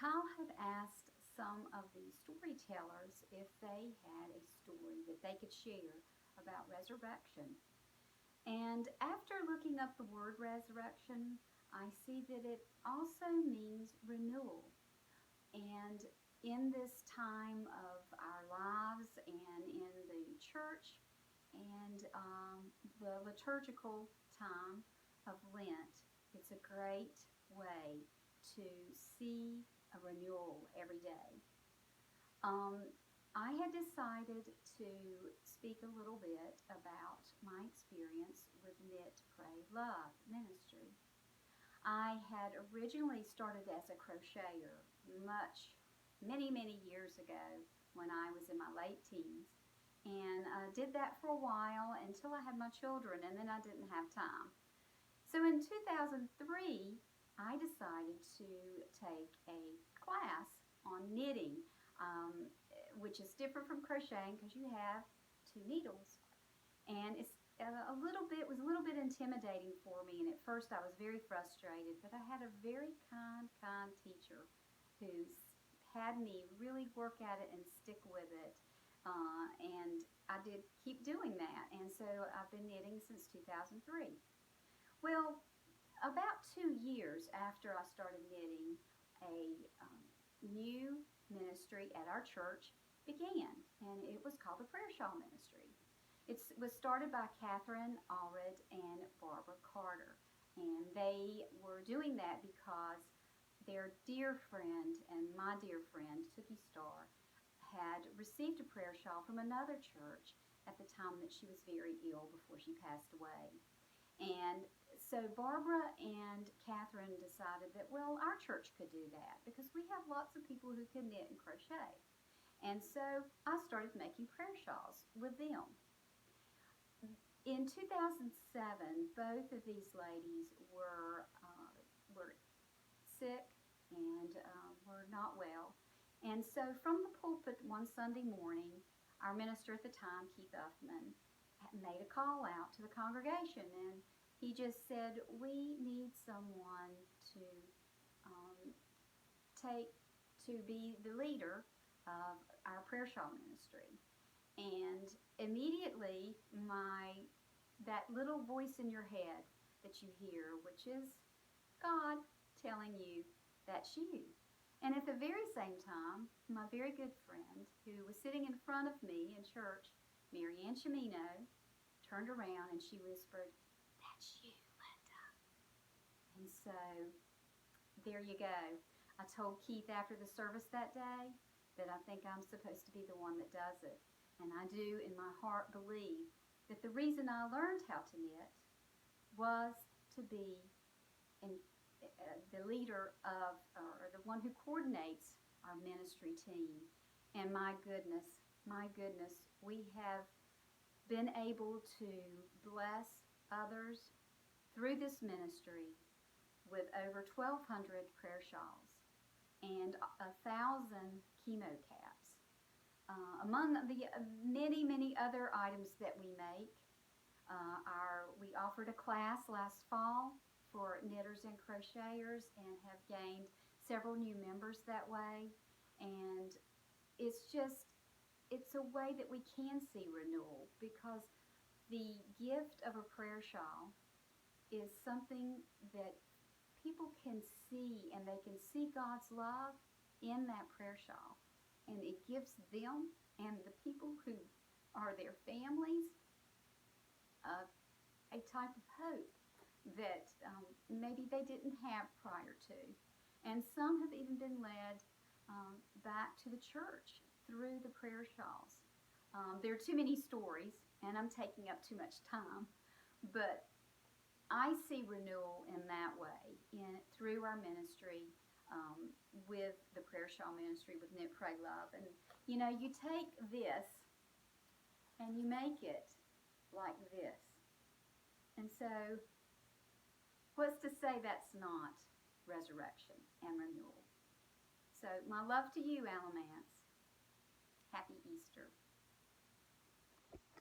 Kyle had asked some of the storytellers if they had a story that they could share about resurrection. And after looking up the word resurrection, I see that it also means renewal. And in this time of our lives and in the church and the liturgical time of Lent, it's a great way to see a renewal every day. Um, I had decided to speak a little bit about my experience with Knit, Pray, Love ministry. I had originally started as a crocheter many years ago when I was in my late teens. And did that for a while until I had my children, and then I didn't have time. So in 2003, I decided to take a class on knitting, um, which is different from crocheting because you have two needles. And it's a little bit was a little bit intimidating for me, and at first I was very frustrated, but I had a very kind teacher who had me really work at it and stick with it, and I did keep doing that, and so I've been knitting since 2003. Well, about 2 years after I started knitting, a new ministry at our church began, and it was called the Prayer Shawl Ministry. It was started by Catherine Allred and Barbara Carter, and they were doing that because their dear friend and my dear friend, Tookie Star, had received a prayer shawl from another church at the time that she was very ill before she passed away. And so Barbara and Catherine decided that, well, our church could do that because we have lots of people who can knit and crochet. And so I started making prayer shawls with them. In 2007, both of these ladies were sick and were not well. And so from the pulpit one Sunday morning, our minister at the time, Keith Uffman, made a call out to the congregation, and he just said, we need someone to um, take to be the leader of our prayer shawl ministry. And immediately that little voice in your head that you hear, which is God telling you that's you. And at the very same time, my very good friend who was sitting in front of me in church, Mary Ann Chimino, turned around and she whispered, that's you, Linda. And so there you go. I told Keith after the service that day that I think I'm supposed to be the one that does it. And I do in my heart believe that the reason I learned how to knit was to be in, the leader of, or the one who coordinates our ministry team. And my goodness, we have been able to bless others through this ministry with over 1,200 prayer shawls and 1,000 chemo caps. Among the many other items that we make, we offered a class last fall for knitters and crocheters and have gained several new members that way. And it's a way that we can see renewal, because the gift of a prayer shawl is something that people can see, and they can see God's love in that prayer shawl. And it gives them and the people who are their families a type of hope that maybe they didn't have prior to. And some have even been led back to the church through the prayer shawls. There are too many stories, and I'm taking up too much time, but I see renewal in that way, through our ministry, with the prayer shawl ministry with Knit, Pray, Love. And you know, you take this and you make it like this. And so, what's to say that's not resurrection and renewal? So, my love to you, Alamance. Happy Easter.